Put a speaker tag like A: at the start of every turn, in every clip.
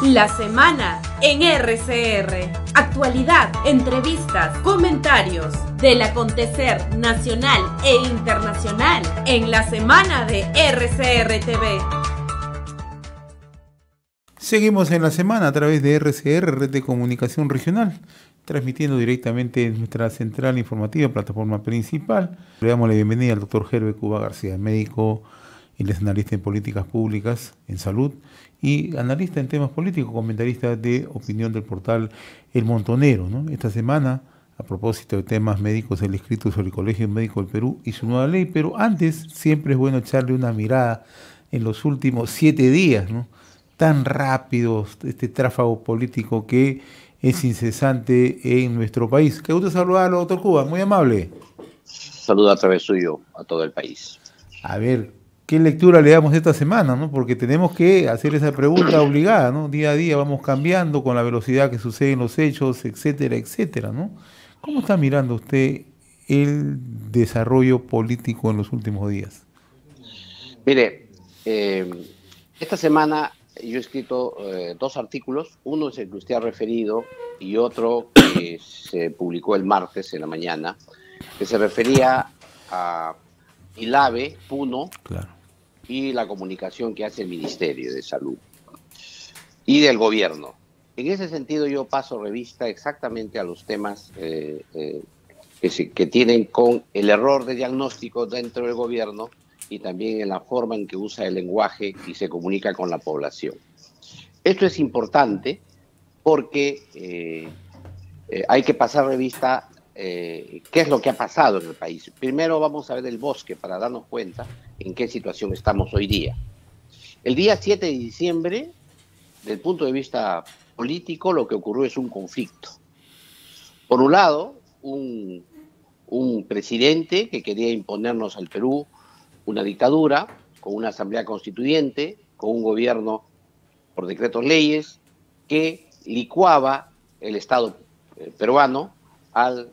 A: La semana en RCR. Actualidad, entrevistas, comentarios del acontecer nacional e internacional en la semana de RCR TV.
B: Seguimos en la semana a través de RCR, Red de Comunicación Regional, transmitiendo directamente en nuestra central informativa, plataforma principal. Le damos la bienvenida al doctor Hervé Cuba García, médico, él es analista en políticas públicas, en salud, y analista en temas políticos, comentarista de opinión del portal El Montonero, ¿no? Esta semana, a propósito de temas médicos, el escrito sobre el Colegio Médico del Perú y su nueva ley, pero antes siempre es bueno echarle una mirada en los últimos 7 días, ¿no? Tan rápido este tráfago político que es incesante en nuestro país. Qué gusto saludarlo, doctor Cuba, muy amable.
C: Saludo a través suyo a todo el país.
B: A ver, ¿qué lectura le damos esta semana, no? Porque tenemos que hacer esa pregunta obligada, ¿no? Día a día vamos cambiando con la velocidad que suceden los hechos, etcétera, etcétera, ¿no? ¿Cómo está mirando usted el desarrollo político en los últimos días?
C: Mire, esta semana yo he escrito 2 artículos. Uno es el que usted ha referido y otro que se publicó el martes en la mañana, que se refería a ILAVE, PUNO,
B: Claro,
C: y la comunicación que hace el Ministerio de Salud y del gobierno. En ese sentido yo paso revista exactamente a los temas que tienen con el error de diagnóstico dentro del gobierno y también en la forma en que usa el lenguaje y se comunica con la población. Esto es importante porque hay que pasar revista qué es lo que ha pasado en el país. Primero vamos a ver el bosque para darnos cuenta en qué situación estamos hoy día. El día 7 de diciembre, desde el punto de vista político, lo que ocurrió es un conflicto. Por un lado, un presidente que quería imponernos al Perú una dictadura, con una asamblea constituyente, con un gobierno por decretos leyes, que licuaba el Estado peruano al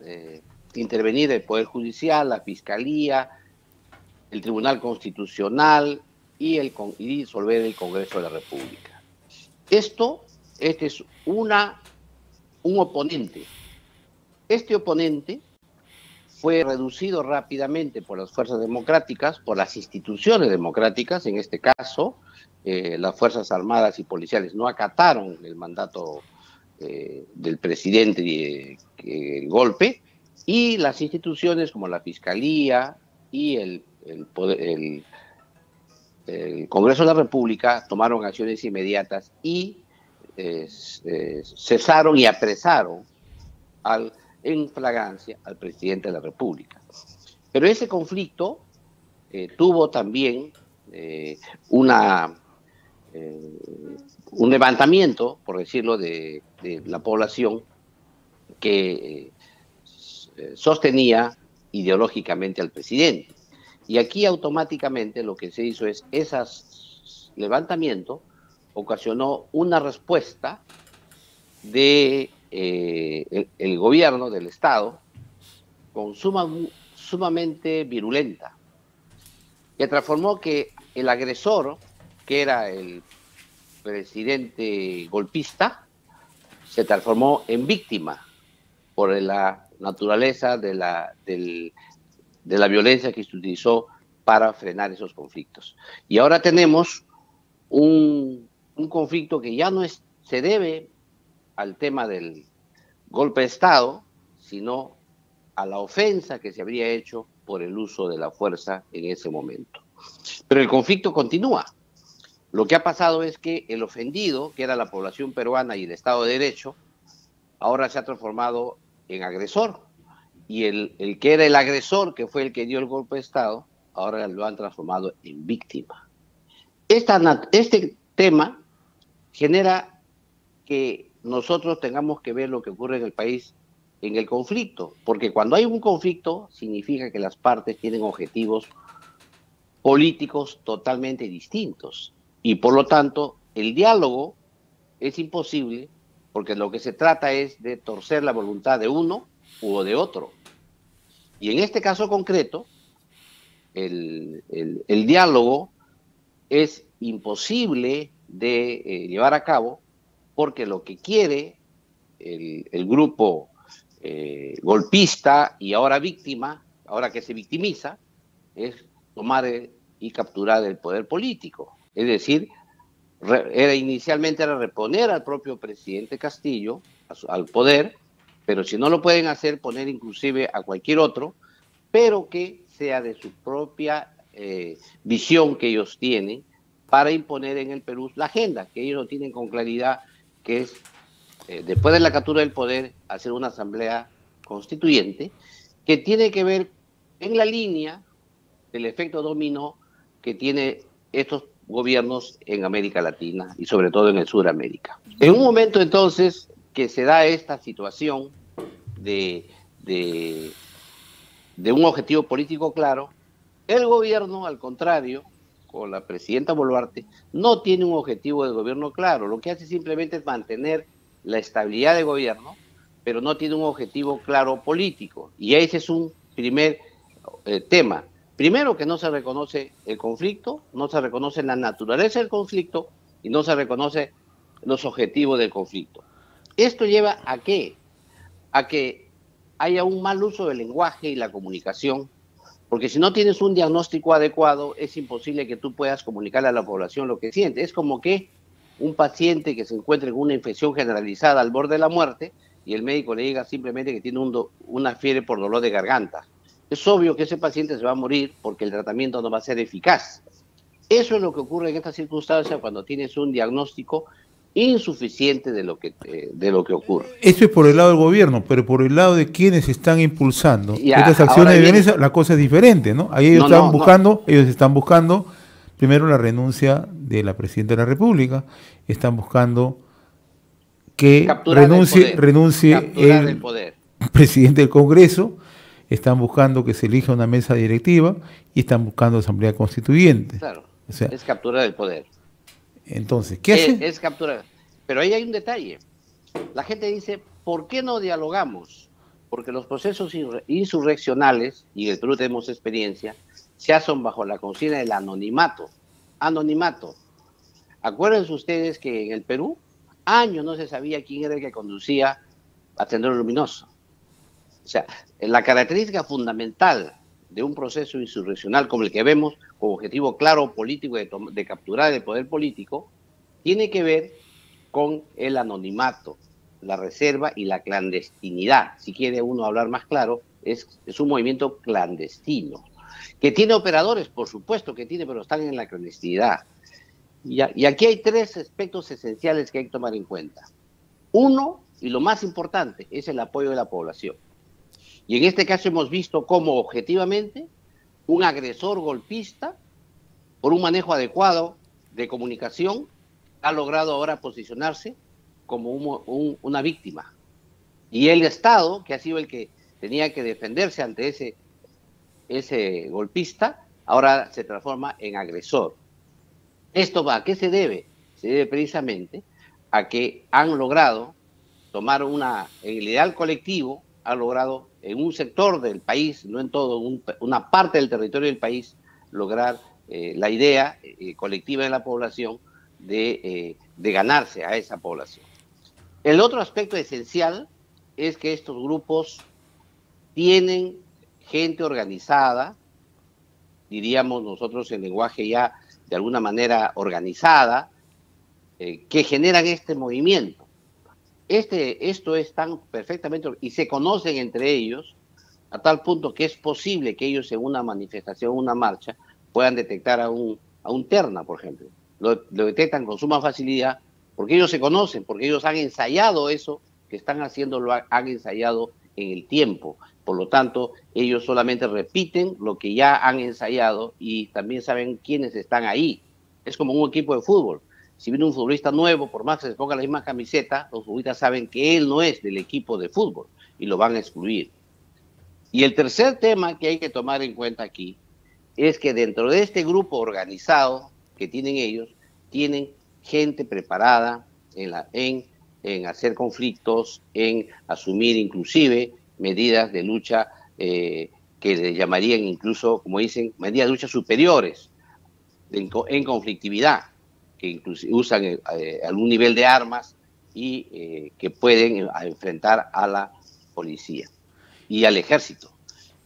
C: intervenir el Poder Judicial, la Fiscalía, el Tribunal Constitucional y disolver el Congreso de la República. Este es un oponente. Este oponente fue reducido rápidamente por las fuerzas democráticas, por las instituciones democráticas. En este caso, las Fuerzas Armadas y Policiales no acataron el mandato del presidente, el golpe, y las instituciones como la Fiscalía y el Congreso de la República tomaron acciones inmediatas y cesaron y apresaron en flagrancia al presidente de la República. Pero ese conflicto tuvo también un levantamiento, por decirlo, de la población que sostenía ideológicamente al presidente. Y aquí automáticamente lo que se hizo es, ese levantamiento ocasionó una respuesta de el gobierno del Estado sumamente virulenta, que transformó que el agresor, que era el presidente golpista, se transformó en víctima por la naturaleza de la violencia que se utilizó para frenar esos conflictos. Y ahora tenemos un conflicto que ya no se debe al tema del golpe de Estado, sino a la ofensa que se habría hecho por el uso de la fuerza en ese momento. Pero el conflicto continúa. Lo que ha pasado es que el ofendido, que era la población peruana y el Estado de Derecho, ahora se ha transformado en agresor. Y el que era el agresor, que fue el que dio el golpe de Estado, ahora lo han transformado en víctima. Este tema genera que nosotros tengamos que ver lo que ocurre en el país en el conflicto, porque cuando hay un conflicto significa que las partes tienen objetivos políticos totalmente distintos y por lo tanto el diálogo es imposible porque lo que se trata es de torcer la voluntad de uno u de otro. Y en este caso concreto, el diálogo es imposible de llevar a cabo porque lo que quiere el grupo golpista y ahora víctima, ahora que se victimiza, es tomar y capturar el poder político. Es decir, inicialmente era reponer al propio presidente Castillo al poder, pero si no lo pueden hacer, poner inclusive a cualquier otro, pero que sea de su propia visión que ellos tienen para imponer en el Perú la agenda, que ellos lo tienen con claridad, que es, después de la captura del poder, hacer una asamblea constituyente que tiene que ver en la línea del efecto dominó que tiene estos gobiernos en América Latina y sobre todo en el Sudamérica. En un momento entonces que se da esta situación de un objetivo político claro, el gobierno, al contrario, con la presidenta Boluarte, no tiene un objetivo de gobierno claro. Lo que hace simplemente es mantener la estabilidad de gobierno, pero no tiene un objetivo claro político. Y ese es un primer tema. Primero, que no se reconoce el conflicto, no se reconoce la naturaleza del conflicto y no se reconoce los objetivos del conflicto. ¿Esto lleva a qué? A que haya un mal uso del lenguaje y la comunicación, porque si no tienes un diagnóstico adecuado, es imposible que tú puedas comunicarle a la población lo que siente. Es como que un paciente que se encuentre con una infección generalizada al borde de la muerte y el médico le diga simplemente que tiene una fiebre por dolor de garganta. Es obvio que ese paciente se va a morir porque el tratamiento no va a ser eficaz. Eso es lo que ocurre en estas circunstancias cuando tienes un diagnóstico insuficiente de lo que ocurre.
B: Eso es por el lado del gobierno, pero por el lado de quienes están impulsando
C: Ya,
B: estas acciones de
C: viene,
B: violencia, la cosa es diferente, ¿no? Ahí ellos están buscando primero la renuncia de la presidenta de la República, están buscando que renuncie el presidente del Congreso, están buscando que se elija una mesa directiva y están buscando asamblea constituyente.
C: Claro,
B: o sea,
C: es capturar el poder.
B: Entonces, ¿qué hacen?
C: Es capturar. Pero ahí hay un detalle. La gente dice, ¿por qué no dialogamos? Porque los procesos insurreccionales, y en el Perú tenemos experiencia, se hacen bajo la consigna del anonimato. Anonimato. Acuérdense ustedes que en el Perú, años no se sabía quién era el que conducía a Sendero Luminoso. O sea, la característica fundamental de un proceso insurreccional como el que vemos, con objetivo claro político de capturar el poder político, tiene que ver con el anonimato, la reserva y la clandestinidad. Si quiere uno hablar más claro, es un movimiento clandestino, que tiene operadores, por supuesto que tiene, pero están en la clandestinidad. Y aquí hay tres aspectos esenciales que hay que tomar en cuenta. Uno, y lo más importante, es el apoyo de la población. Y en este caso hemos visto cómo objetivamente un agresor golpista, por un manejo adecuado de comunicación, ha logrado ahora posicionarse como una víctima. Y el Estado, que ha sido el que tenía que defenderse ante ese golpista, ahora se transforma en agresor. ¿Esto a qué se debe? Se debe precisamente a que han logrado tomar en el ideal colectivo, ha logrado en un sector del país, no en todo, una parte del territorio del país, lograr la idea colectiva de la población de ganarse a esa población. El otro aspecto esencial es que estos grupos tienen gente organizada, diríamos nosotros en lenguaje ya de alguna manera organizada, que generan este movimiento. Esto es tan perfectamente, y se conocen entre ellos a tal punto que es posible que ellos en una manifestación, una marcha, puedan detectar a un terna, por ejemplo. Lo detectan con suma facilidad porque ellos se conocen, porque ellos han ensayado eso que están haciendo, lo han ensayado en el tiempo. Por lo tanto, ellos solamente repiten lo que ya han ensayado y también saben quiénes están ahí. Es como un equipo de fútbol. Si viene un futbolista nuevo, por más que se ponga la misma camiseta, los futbolistas saben que él no es del equipo de fútbol y lo van a excluir. Y el tercer tema que hay que tomar en cuenta aquí es que dentro de este grupo organizado que tienen ellos, tienen gente preparada en hacer conflictos, en asumir inclusive medidas de lucha que le llamarían incluso, como dicen, medidas de lucha superiores en conflictividad, que incluso usan algún nivel de armas y que pueden enfrentar a la policía y al ejército.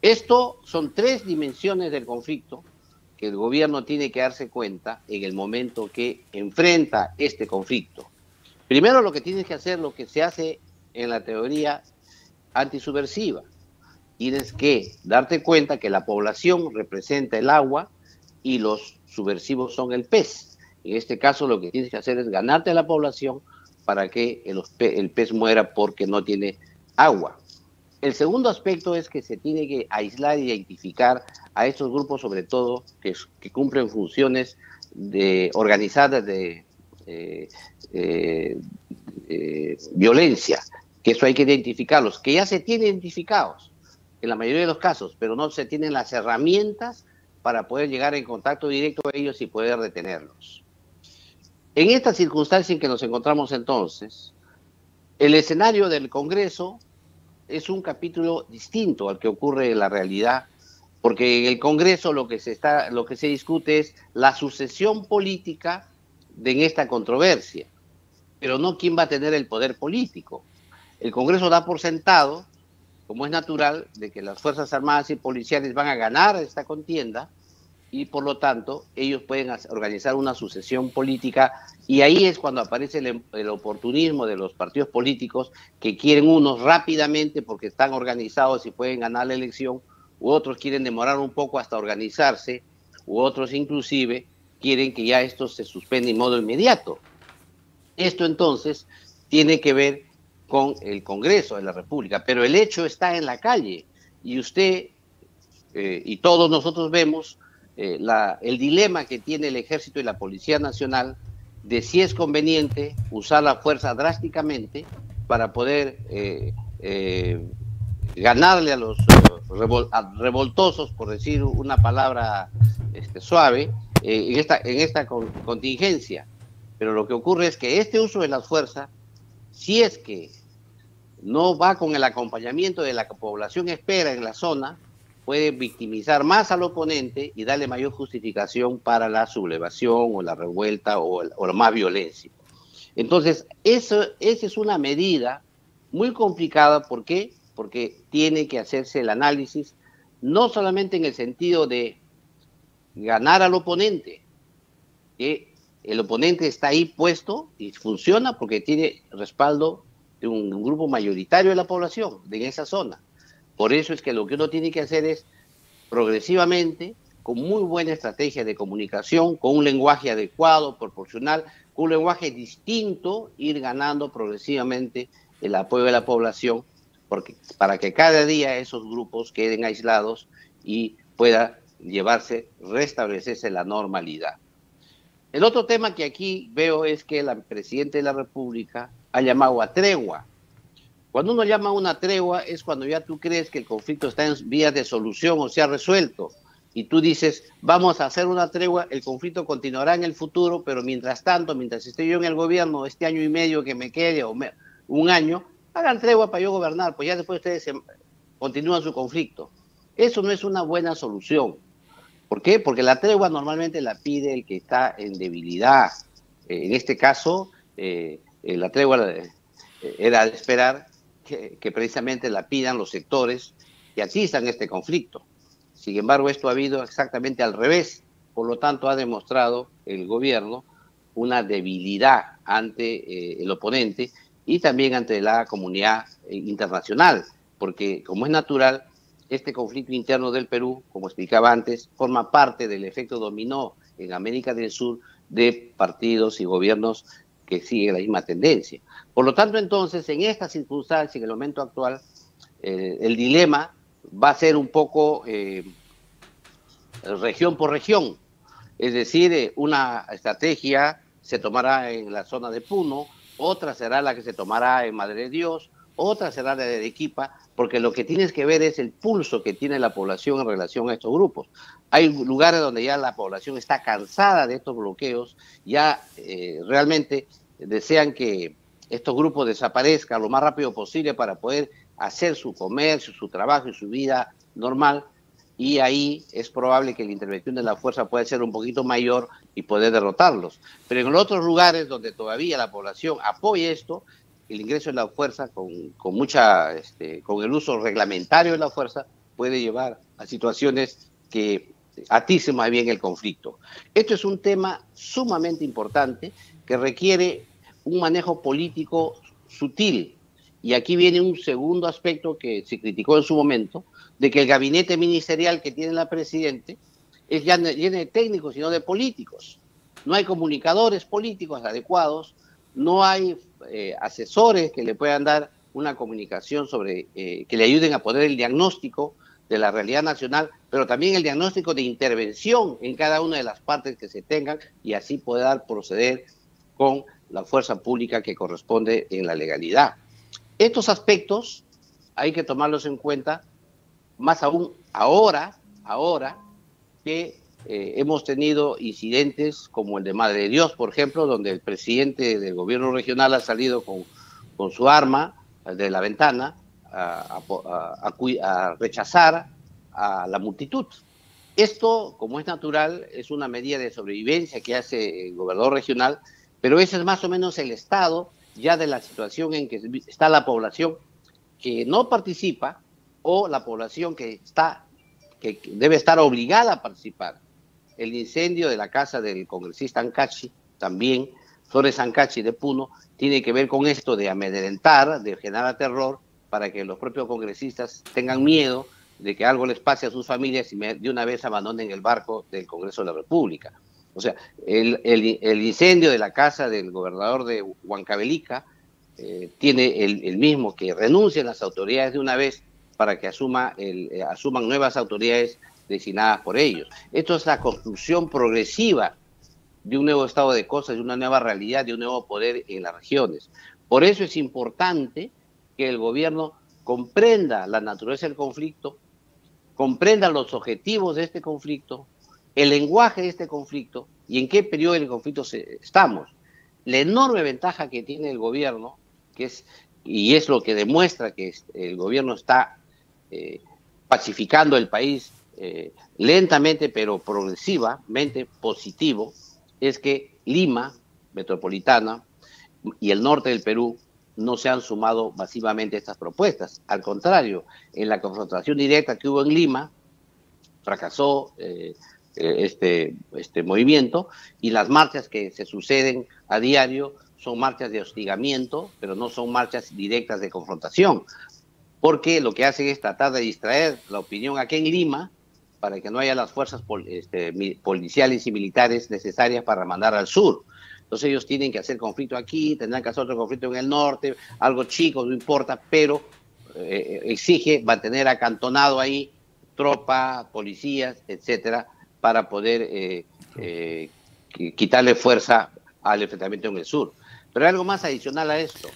C: Esto son tres dimensiones del conflicto que el gobierno tiene que darse cuenta en el momento que enfrenta este conflicto. Primero, lo que tienes que hacer, lo que se hace en la teoría antisubversiva. Tienes que darte cuenta que la población representa el agua y los subversivos son el pez. En este caso, lo que tienes que hacer es ganarte a la población para que el pez muera porque no tiene agua. El segundo aspecto es que se tiene que aislar e identificar a estos grupos, sobre todo, que cumplen funciones organizadas de violencia, que eso hay que identificarlos, que ya se tienen identificados en la mayoría de los casos, pero no se tienen las herramientas para poder llegar en contacto directo a ellos y poder detenerlos. En esta circunstancia en que nos encontramos entonces, el escenario del Congreso es un capítulo distinto al que ocurre en la realidad, porque en el Congreso lo que se discute es la sucesión política en esta controversia, pero no quién va a tener el poder político. El Congreso da por sentado, como es natural, de que las Fuerzas Armadas y Policiales van a ganar esta contienda y por lo tanto ellos pueden organizar una sucesión política, y ahí es cuando aparece el oportunismo de los partidos políticos, que quieren unos rápidamente porque están organizados y pueden ganar la elección, u otros quieren demorar un poco hasta organizarse, u otros inclusive quieren que ya esto se suspenda en modo inmediato. Esto entonces tiene que ver con el Congreso de la República, pero el hecho está en la calle, y usted y todos nosotros vemos el dilema que tiene el Ejército y la Policía Nacional de si es conveniente usar la fuerza drásticamente para poder ganarle a los revoltosos, por decir una palabra suave, en esta contingencia. Pero lo que ocurre es que este uso de las fuerzas, si es que no va con el acompañamiento de la población espera en la zona, puede victimizar más al oponente y darle mayor justificación para la sublevación o la revuelta o la más violencia. Entonces, esa es una medida muy complicada. ¿Por qué? Porque tiene que hacerse el análisis, no solamente en el sentido de ganar al oponente, que el oponente está ahí puesto y funciona porque tiene respaldo de un grupo mayoritario de la población de esa zona. Por eso es que lo que uno tiene que hacer es progresivamente, con muy buena estrategia de comunicación, con un lenguaje adecuado, proporcional, con un lenguaje distinto, ir ganando progresivamente el apoyo de la población, para que cada día esos grupos queden aislados y pueda restablecerse la normalidad. El otro tema que aquí veo es que el presidente de la República ha llamado a tregua. Cuando uno llama a una tregua es cuando ya tú crees que el conflicto está en vías de solución o se ha resuelto, y tú dices, vamos a hacer una tregua, el conflicto continuará en el futuro, pero mientras tanto, mientras esté yo en el gobierno, este año y medio que me quede, o un año, hagan tregua para yo gobernar, pues ya después ustedes continúan su conflicto. Eso no es una buena solución. ¿Por qué? Porque la tregua normalmente la pide el que está en debilidad. En este caso, la tregua era de esperar que precisamente la pidan los sectores que atizan este conflicto. Sin embargo, esto ha habido exactamente al revés. Por lo tanto, ha demostrado el gobierno una debilidad ante el oponente y también ante la comunidad internacional, porque, como es natural, este conflicto interno del Perú, como explicaba antes, forma parte del efecto dominó en América del Sur de partidos y gobiernos que siguen la misma tendencia. Por lo tanto, entonces, en esta circunstancia, en el momento actual, el dilema va a ser un poco región por región. Es decir, una estrategia se tomará en la zona de Puno, otra será la que se tomará en Madre de Dios, otra será la de Arequipa, porque lo que tienes que ver es el pulso que tiene la población en relación a estos grupos. Hay lugares donde ya la población está cansada de estos bloqueos, ya realmente desean que estos grupos desaparezcan lo más rápido posible para poder hacer su comercio, su trabajo y su vida normal, y ahí es probable que la intervención de la fuerza pueda ser un poquito mayor y poder derrotarlos. Pero en los otros lugares donde todavía la población apoya esto, el ingreso de la fuerza con el uso reglamentario de la fuerza puede llevar a situaciones que aticen más bien el conflicto. Esto es un tema sumamente importante que requiere un manejo político sutil. Y aquí viene un segundo aspecto que se criticó en su momento, de que el gabinete ministerial que tiene la Presidente es ya lleno de técnicos y no de políticos. No hay comunicadores políticos adecuados, no hay asesores que le puedan dar una comunicación que le ayuden a poner el diagnóstico de la realidad nacional, pero también el diagnóstico de intervención en cada una de las partes que se tengan y así poder proceder con la fuerza pública que corresponde en la legalidad. Estos aspectos hay que tomarlos en cuenta, más aún ahora que hemos tenido incidentes como el de Madre de Dios, por ejemplo, donde el presidente del gobierno regional ha salido con su arma de la ventana a rechazar a la multitud. Esto, como es natural, es una medida de sobrevivencia que hace el gobernador regional, pero ese es más o menos el estado ya de la situación en que está la población que no participa o la población que debe estar obligada a participar. El incendio de la casa del congresista Ancachi, también Flores Ancachi de Puno, tiene que ver con esto de amedrentar, de generar terror, para que los propios congresistas tengan miedo de que algo les pase a sus familias y de una vez abandonen el barco del Congreso de la República. O sea, el incendio de la casa del gobernador de Huancavelica tiene el mismo, que renuncien las autoridades de una vez para que asuman nuevas autoridades designadas por ellos. Esto es la construcción progresiva de un nuevo estado de cosas, de una nueva realidad, de un nuevo poder en las regiones. Por eso es importante que el gobierno comprenda la naturaleza del conflicto, comprenda los objetivos de este conflicto, el lenguaje de este conflicto y en qué periodo del conflicto estamos. La enorme ventaja que tiene el gobierno, y es lo que demuestra que el gobierno está pacificando el país lentamente pero progresivamente positivo, es que Lima, metropolitana, y el norte del Perú no se han sumado masivamente a estas propuestas. Al contrario, en la confrontación directa que hubo en Lima, fracasó este movimiento, y las marchas que se suceden a diario son marchas de hostigamiento, pero no son marchas directas de confrontación, porque lo que hacen es tratar de distraer la opinión aquí en Lima para que no haya las fuerzas policiales y militares necesarias para mandar al sur. Entonces ellos tienen que hacer conflicto aquí, tendrán que hacer otro conflicto en el norte, algo chico, no importa, pero exige mantener acantonado ahí tropa, policías, etcétera, para poder quitarle fuerza al enfrentamiento en el sur. Pero hay algo más adicional a esto.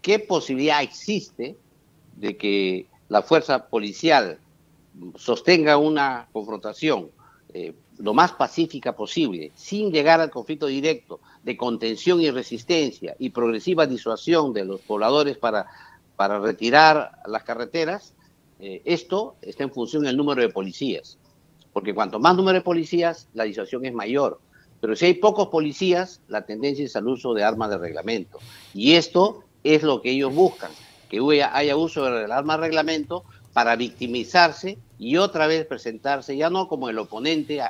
C: ¿Qué posibilidad existe de que la fuerza policial sostenga una confrontación lo más pacífica posible, sin llegar al conflicto directo, de contención y resistencia y progresiva disuasión de los pobladores para retirar las carreteras? Esto está en función del número de policías, porque cuanto más número de policías, la disuasión es mayor. Pero si hay pocos policías, la tendencia es al uso de armas de reglamento. Y esto es lo que ellos buscan, que haya uso del arma de reglamento para victimizarse y otra vez presentarse ya no como el oponente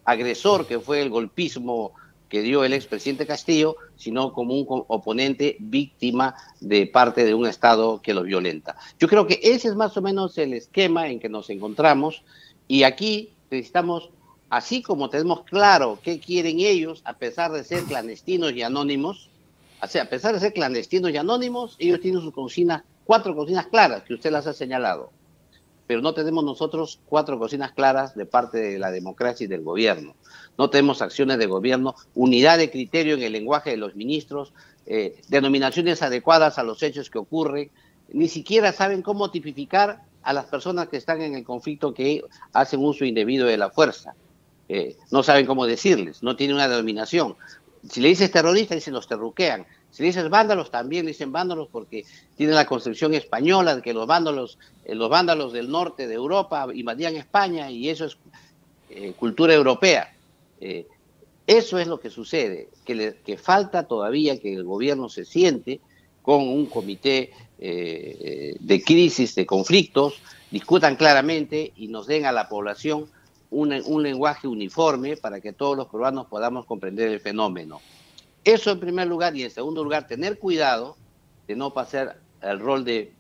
C: agresor que fue el golpismo que dio el expresidente Castillo, sino como un oponente víctima de parte de un Estado que los violenta. Yo creo que ese es más o menos el esquema en que nos encontramos, y aquí necesitamos, así como tenemos claro qué quieren ellos, a pesar de ser clandestinos y anónimos, ellos tienen sus consignas, 4 consignas claras que usted las ha señalado, pero no tenemos nosotros 4 consignas claras de parte de la democracia y del gobierno. No tenemos acciones de gobierno, unidad de criterio en el lenguaje de los ministros, denominaciones adecuadas a los hechos que ocurren, ni siquiera saben cómo tipificar a las personas que están en el conflicto que hacen uso indebido de la fuerza. No saben cómo decirles, no tienen una denominación. Si le dices terrorista, dicen los terruquean. Si le dices vándalos, también le dicen vándalos porque tienen la concepción española de que los vándalos del norte de Europa invadían España y eso es cultura europea. Eso es lo que sucede, que falta todavía que el gobierno se siente con un comité de crisis, de conflictos, discutan claramente y nos den a la población un lenguaje uniforme para que todos los peruanos podamos comprender el fenómeno. Eso en primer lugar, y en segundo lugar, tener cuidado de no pasar el rol de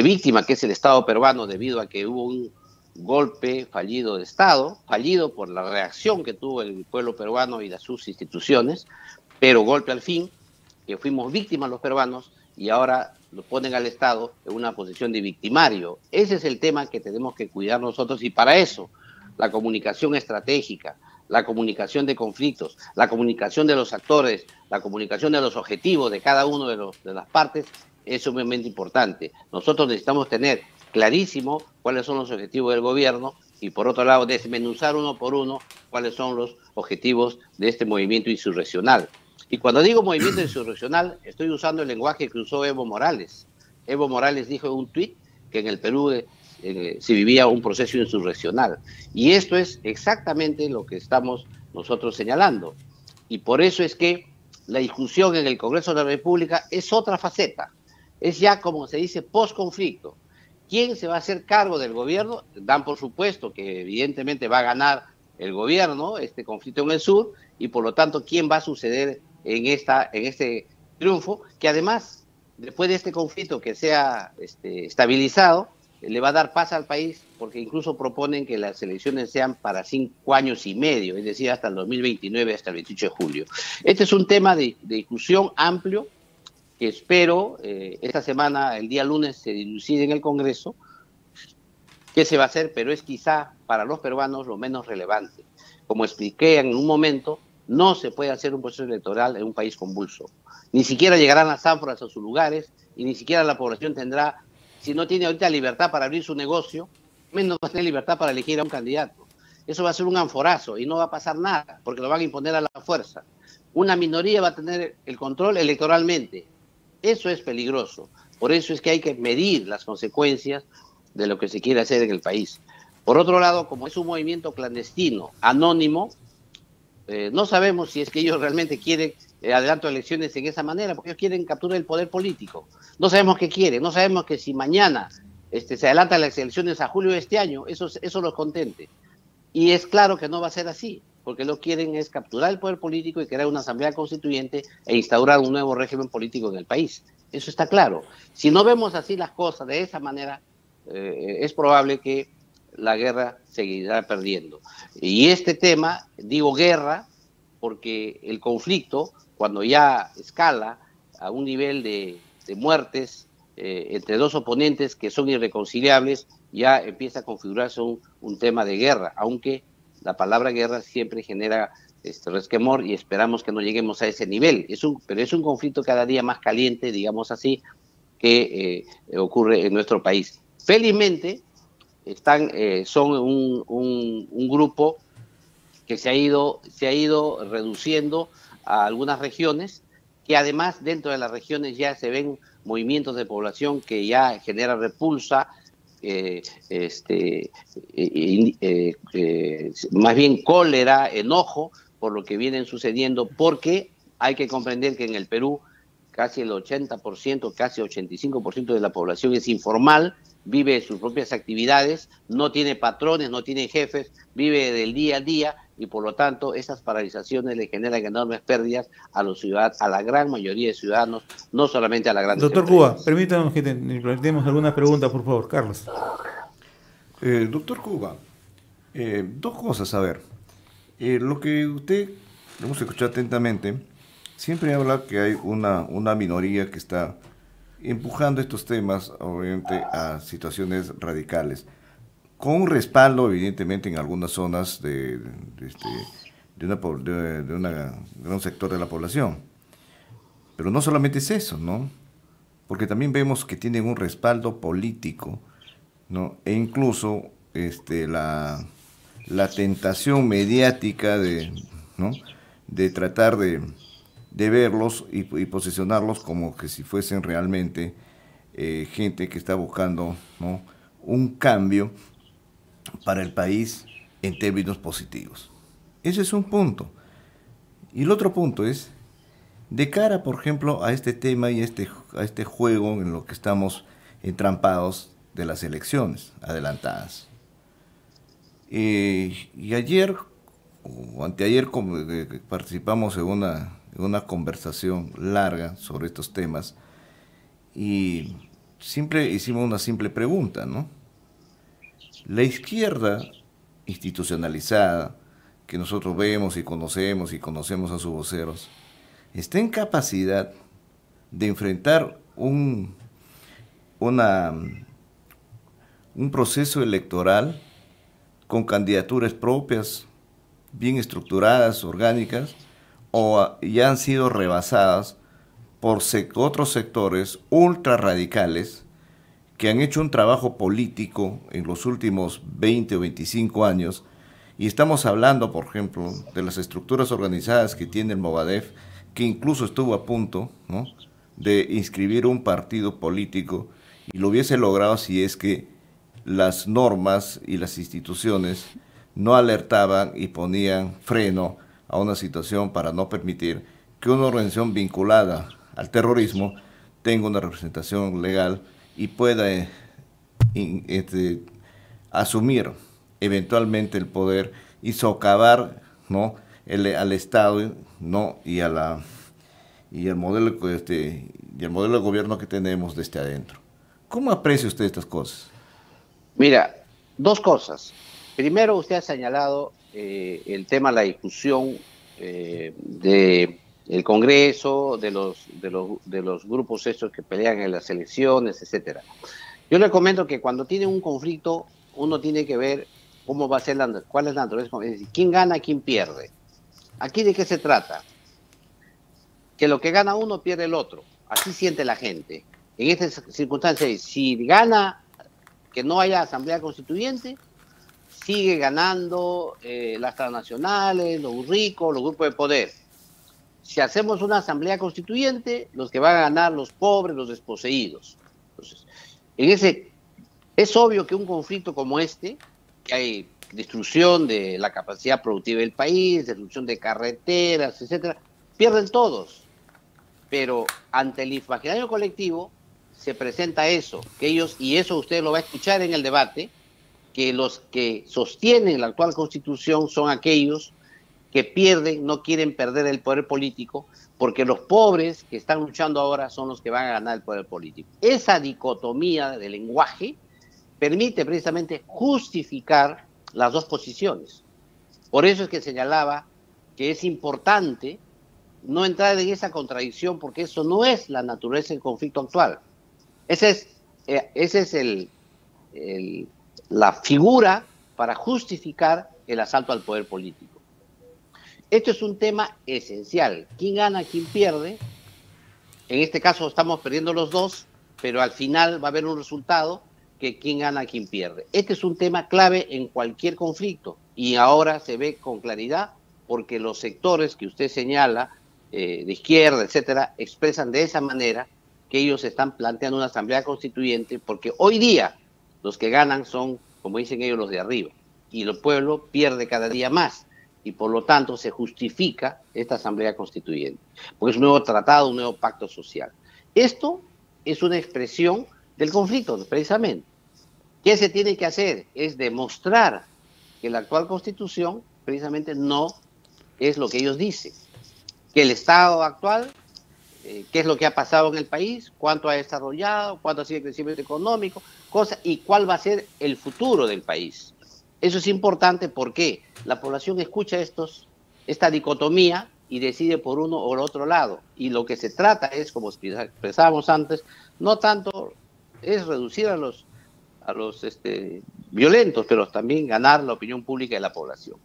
C: víctima, que es el Estado peruano, debido a que hubo un golpe fallido de Estado, fallido por la reacción que tuvo el pueblo peruano y de sus instituciones, pero golpe al fin, que fuimos víctimas los peruanos y ahora lo ponen al Estado en una posición de victimario. Ese es el tema que tenemos que cuidar nosotros, y para eso la comunicación estratégica, la comunicación de conflictos, la comunicación de los actores, la comunicación de los objetivos de cada uno de las partes es sumamente importante. Nosotros necesitamos tener clarísimo cuáles son los objetivos del gobierno y, por otro lado, desmenuzar uno por uno cuáles son los objetivos de este movimiento insurreccional. Y cuando digo movimiento insurreccional, estoy usando el lenguaje que usó Evo Morales. Evo Morales dijo en un tuit que en el Perú se vivía un proceso insurreccional. Y esto es exactamente lo que estamos nosotros señalando. Y por eso es que la discusión en el Congreso de la República es otra faceta. Es ya, como se dice, post-conflicto. ¿Quién se va a hacer cargo del gobierno? Dan por supuesto que evidentemente va a ganar el gobierno este conflicto en el sur, y por lo tanto, ¿quién va a suceder en este triunfo? Que además, después de este conflicto que sea estabilizado, le va a dar paz al país, porque incluso proponen que las elecciones sean para 5 años y medio, es decir, hasta el 2029, hasta el 28 de julio. Este es un tema de discusión amplio, que espero esta semana, el día lunes, se dilucide en el Congreso. ¿Qué se va a hacer? Pero es quizá para los peruanos lo menos relevante. Como expliqué en un momento, no se puede hacer un proceso electoral en un país convulso. Ni siquiera llegarán las ánforas a sus lugares, y ni siquiera la población tendrá, si no tiene ahorita libertad para abrir su negocio, menos va a tener libertad para elegir a un candidato. Eso va a ser un anforazo y no va a pasar nada, porque lo van a imponer a la fuerza. Una minoría va a tener el control electoralmente. Eso es peligroso. Por eso es que hay que medir las consecuencias de lo que se quiere hacer en el país. Por otro lado, como es un movimiento clandestino, anónimo, no sabemos si es que ellos realmente quieren adelanto de elecciones en esa manera, porque ellos quieren capturar el poder político. No sabemos qué quieren, no sabemos que si mañana se adelantan las elecciones a julio de este año, eso los contente. Y es claro que no va a ser así, porque lo que quieren es capturar el poder político y crear una asamblea constituyente e instaurar un nuevo régimen político en el país. Eso está claro. Si no vemos así las cosas de esa manera, es probable que la guerra seguirá perdiendo. Y este tema, digo guerra, porque el conflicto, cuando ya escala a un nivel de muertes entre dos oponentes que son irreconciliables, ya empieza a configurarse un tema de guerra, aunque la palabra guerra siempre genera resquemor y esperamos que no lleguemos a ese nivel. Pero es un conflicto cada día más caliente, digamos así, que ocurre en nuestro país. Felizmente, son un grupo que se ha ido reduciendo a algunas regiones, que además dentro de las regiones ya se ven movimientos de población que ya genera repulsa, más bien cólera, enojo por lo que vienen sucediendo, porque hay que comprender que en el Perú casi el 80%, casi 85% de la población es informal, vive sus propias actividades, no tiene patrones, no tiene jefes, vive del día a día, y por lo tanto esas paralizaciones le generan enormes pérdidas a los ciudadanos, a la gran mayoría de ciudadanos, no solamente a la gran.
B: Doctor Cuba, permítanos que te planteemos alguna pregunta, por favor, Carlos.
D: Doctor Cuba, dos cosas, a ver. Lo que usted, lo hemos escuchado atentamente, siempre habla que hay una minoría que está empujando estos temas, obviamente, a situaciones radicales, con un respaldo, evidentemente, en algunas zonas de un sector de la población. Pero no solamente es eso, ¿no? Porque también vemos que tienen un respaldo político, ¿no? E incluso la tentación mediática ¿no? de tratar de verlos y posicionarlos como que si fuesen realmente gente que está buscando, ¿no? un cambio para el país en términos positivos. Ese es un punto. Y el otro punto es, de cara, por ejemplo, a este tema y a este juego en lo que estamos entrampados de las elecciones adelantadas. Y ayer o anteayer participamos en una conversación larga sobre estos temas y hicimos una simple pregunta, ¿no? La izquierda institucionalizada, que nosotros vemos y conocemos a sus voceros, está en capacidad de enfrentar un proceso electoral con candidaturas propias, bien estructuradas, orgánicas, o ya han sido rebasadas por otros sectores ultra radicales que han hecho un trabajo político en los últimos 20 o 25 años, y estamos hablando, por ejemplo, de las estructuras organizadas que tiene el Movadef, que incluso estuvo a punto, ¿no?, de inscribir un partido político, y lo hubiese logrado si es que las normas y las instituciones no alertaban y ponían freno a una situación para no permitir que una organización vinculada al terrorismo tenga una representación legal y pueda asumir eventualmente el poder y socavar, ¿no?, al Estado, ¿no?, y el modelo de gobierno que tenemos desde adentro. ¿Cómo aprecia usted estas cosas?
C: Mira, dos cosas. Primero, usted ha señalado el tema de la discusión del Congreso, de los grupos estos que pelean en las elecciones, etcétera. Yo le comento que cuando tiene un conflicto, uno tiene que ver cómo va a ser cuál es la naturaleza, es decir, quién gana, quién pierde. ¿Aquí de qué se trata? Que lo que gana uno pierde el otro. Así siente la gente. En estas circunstancias, si gana que no haya asamblea constituyente, sigue ganando las transnacionales, los ricos, los grupos de poder. Si hacemos una asamblea constituyente, los que van a ganar los pobres, los desposeídos. Entonces, es obvio que un conflicto como este, que hay destrucción de la capacidad productiva del país, destrucción de carreteras, etcétera, pierden todos. Pero ante el imaginario colectivo se presenta eso, que ellos, y eso usted lo va a escuchar en el debate, que los que sostienen la actual Constitución son aquellos que pierden, no quieren perder el poder político, porque los pobres que están luchando ahora son los que van a ganar el poder político. Esa dicotomía de lenguaje permite precisamente justificar las dos posiciones. Por eso es que señalaba que es importante no entrar en esa contradicción, porque eso no es la naturaleza del conflicto actual. Esa es la figura para justificar el asalto al poder político. Esto es un tema esencial. ¿Quién gana, quién pierde? En este caso estamos perdiendo los dos, pero al final va a haber un resultado que quién gana, quién pierde. Este es un tema clave en cualquier conflicto y ahora se ve con claridad porque los sectores que usted señala, de izquierda, etcétera, expresan de esa manera que ellos están planteando una asamblea constituyente porque hoy día los que ganan son, como dicen ellos, los de arriba y el pueblo pierde cada día más y por lo tanto se justifica esta asamblea constituyente porque es un nuevo tratado, un nuevo pacto social. Esto es una expresión del conflicto, precisamente. ¿Qué se tiene que hacer? Es demostrar que la actual Constitución precisamente no es lo que ellos dicen, que el Estado actual, qué es lo que ha pasado en el país, cuánto ha desarrollado, cuánto ha sido el crecimiento económico, cosas, y cuál va a ser el futuro del país. Eso es importante porque la población escucha esta dicotomía y decide por uno o el otro lado. Y lo que se trata es, como expresábamos antes, no tanto es reducir a los violentos, pero también ganar la opinión pública de la población.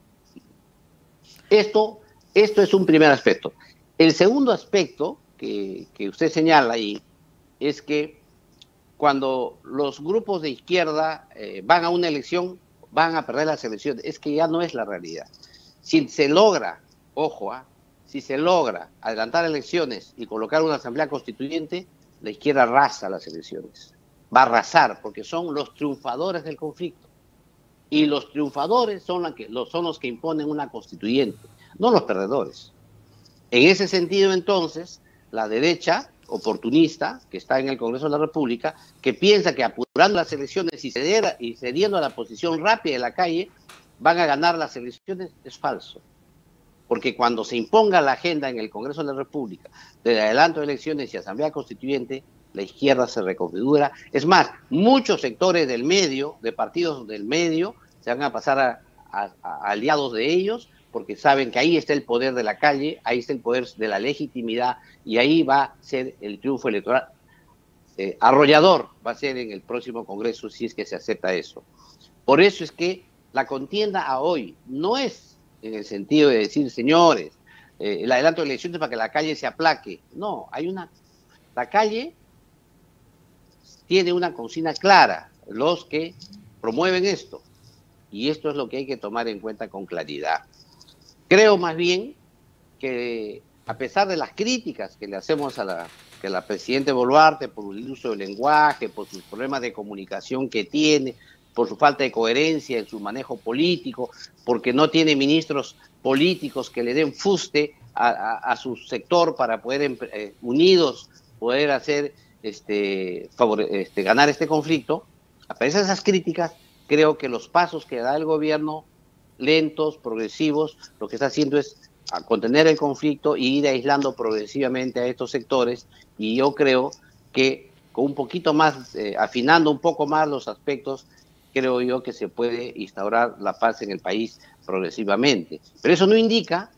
C: Esto es un primer aspecto. El segundo aspecto que usted señala ahí es que cuando los grupos de izquierda van a una elección, van a perder las elecciones. Es que ya no es la realidad. Si se logra, ojo, si se logra adelantar elecciones y colocar una asamblea constituyente, la izquierda arrasa las elecciones. Va a arrasar porque son los triunfadores del conflicto. Y los triunfadores son los que imponen una constituyente, no los perdedores. En ese sentido, entonces, la derecha oportunista que está en el Congreso de la República, que piensa que apurando las elecciones y cediendo a la posición rápida de la calle, van a ganar las elecciones, es falso. Porque cuando se imponga la agenda en el Congreso de la República de adelanto de elecciones y asamblea constituyente, la izquierda se reconfigura. Es más, muchos sectores del medio, de partidos del medio, se van a pasar a aliados de ellos, porque saben que ahí está el poder de la calle, ahí está el poder de la legitimidad, y ahí va a ser el triunfo electoral arrollador, va a ser en el próximo Congreso si es que se acepta eso. Por eso es que la contienda a hoy no es en el sentido de decir, señores, el adelanto de elecciones para que la calle se aplaque. No, la calle tiene una consigna clara, los que promueven esto, y esto es lo que hay que tomar en cuenta con claridad. Creo más bien que a pesar de las críticas que le hacemos a la presidenta Boluarte por el uso del lenguaje, por sus problemas de comunicación que tiene, por su falta de coherencia en su manejo político, porque no tiene ministros políticos que le den fuste a su sector para poder unidos poder hacer ganar este conflicto. A pesar de esas críticas, creo que los pasos que da el gobierno, lentos, progresivos, lo que está haciendo es contener el conflicto y ir aislando progresivamente a estos sectores, y yo creo que con un poquito más, afinando un poco más los aspectos, creo yo que se puede instaurar la paz en el país progresivamente. Pero eso no indica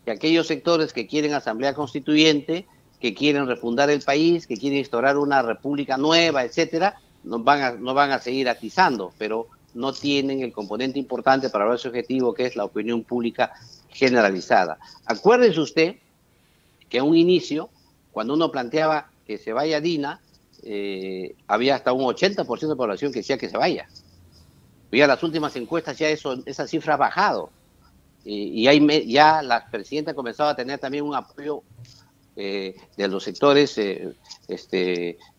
C: que aquellos sectores que quieren asamblea constituyente, que quieren refundar el país, que quieren instaurar una república nueva, etcétera, no van a seguir atizando, pero no tienen el componente importante para lograr ese objetivo, que es la opinión pública generalizada. Acuérdese usted que a un inicio, cuando uno planteaba que se vaya Dina, había hasta un 80% de población que decía que se vaya. Ya las últimas encuestas ya esa cifra ha bajado. Ya la presidenta comenzaba a tener también un apoyo de los sectores en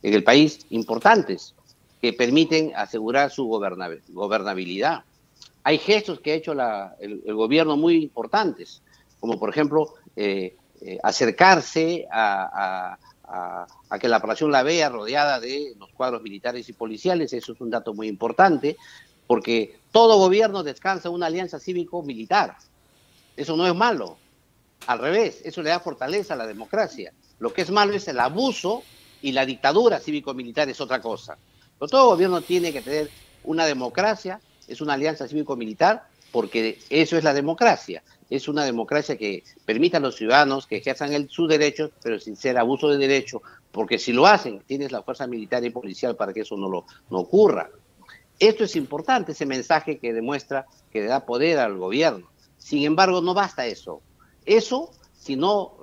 C: el país importantes, que permiten asegurar su gobernabilidad. Hay gestos que ha hecho el gobierno muy importantes, como por ejemplo acercarse a que la población la vea rodeada de los cuadros militares y policiales. Eso es un dato muy importante, porque todo gobierno descansa en una alianza cívico-militar. Eso no es malo, al revés, eso le da fortaleza a la democracia. Lo que es malo es el abuso, y la dictadura cívico-militar es otra cosa. Pero todo gobierno tiene que tener una democracia, es una alianza cívico-militar, porque eso es la democracia. Es una democracia que permite a los ciudadanos que ejerzan sus derechos, pero sin ser abuso de derecho, porque si lo hacen, tienes la fuerza militar y policial para que eso no ocurra. Esto es importante, ese mensaje que demuestra que le da poder al gobierno. Sin embargo, no basta eso. Eso, si no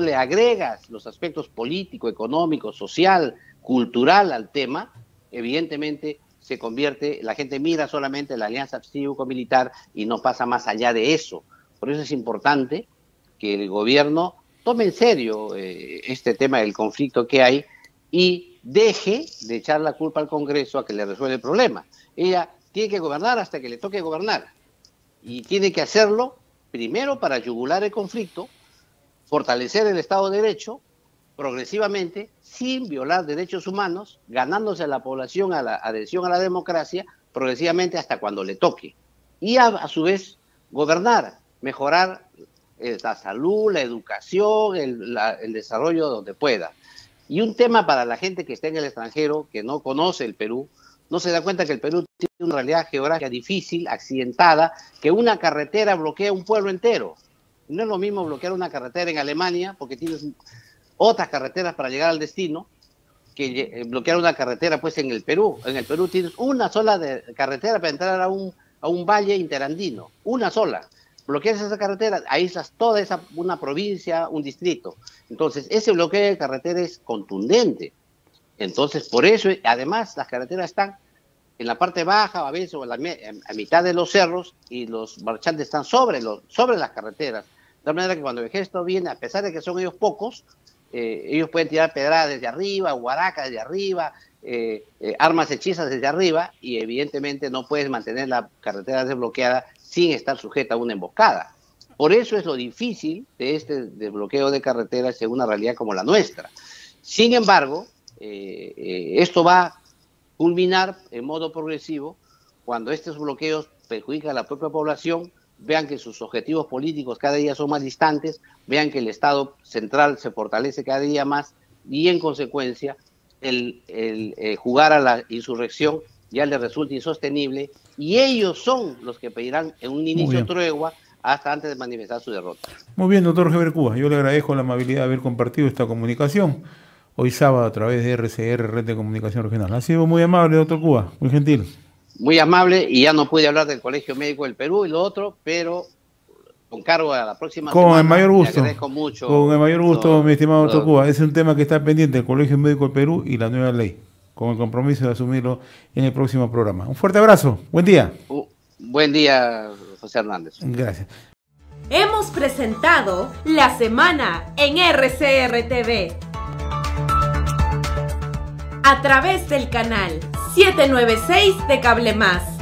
C: le agregas los aspectos político, económico, social, cultural al tema, evidentemente se convierte, la gente mira solamente la alianza cívico-militar y no pasa más allá de eso. Por eso es importante que el gobierno tome en serio este tema del conflicto que hay y deje de echar la culpa al Congreso a que le resuelva el problema. Ella tiene que gobernar hasta que le toque gobernar, y tiene que hacerlo primero para yugular el conflicto, fortalecer el Estado de Derecho progresivamente, sin violar derechos humanos, ganándose a la población a la adhesión a la democracia progresivamente hasta cuando le toque. Y a su vez gobernar, mejorar la salud, la educación, el desarrollo donde pueda. Y un tema para la gente que está en el extranjero, que no conoce el Perú, no se da cuenta que el Perú tiene una realidad geográfica difícil, accidentada, que una carretera bloquea un pueblo entero. No es lo mismo bloquear una carretera en Alemania, porque tienes otras carreteras para llegar al destino, que bloquear una carretera pues en el Perú. En el Perú tienes una sola carretera para entrar a un valle interandino, una sola. Bloqueas esa carretera, aíslas toda una provincia, un distrito. Entonces, ese bloqueo de carretera es contundente. Entonces, por eso, además, las carreteras están en la parte baja, a veces a mitad de los cerros, y los marchantes están sobre las carreteras. De tal manera que cuando el ejército viene, a pesar de que son ellos pocos, ellos pueden tirar pedradas desde arriba, huaracas desde arriba, armas hechizas desde arriba y evidentemente no puedes mantener la carretera desbloqueada sin estar sujeta a una emboscada. Por eso es lo difícil de este desbloqueo de carreteras en una realidad como la nuestra. Sin embargo, esto va a culminar en modo progresivo cuando estos bloqueos perjudican a la propia población, vean que sus objetivos políticos cada día son más distantes, vean que el Estado central se fortalece cada día más y en consecuencia el jugar a la insurrección ya les resulta insostenible y ellos son los que pedirán en un inicio tregua hasta antes de manifestar su derrota.
B: Muy bien, doctor Heber Cuba, yo le agradezco la amabilidad de haber compartido esta comunicación hoy sábado a través de RCR, Red de Comunicación Regional. Ha sido muy amable, doctor Cuba, muy gentil.
C: Muy amable, y ya no pude hablar del Colegio Médico del Perú y lo otro, pero con cargo a la próxima semana.
B: Con el mayor gusto.
C: Le agradezco mucho.
B: Con el mayor gusto, mi estimado doctor Cuba. Es un tema que está pendiente, el Colegio Médico del Perú y la nueva ley, con el compromiso de asumirlo en el próximo programa. Un fuerte abrazo, buen día.
C: Buen día, José Hernández.
B: Gracias.
A: Hemos presentado La Semana en RCR TV. A través del canal 796 de Cable Más.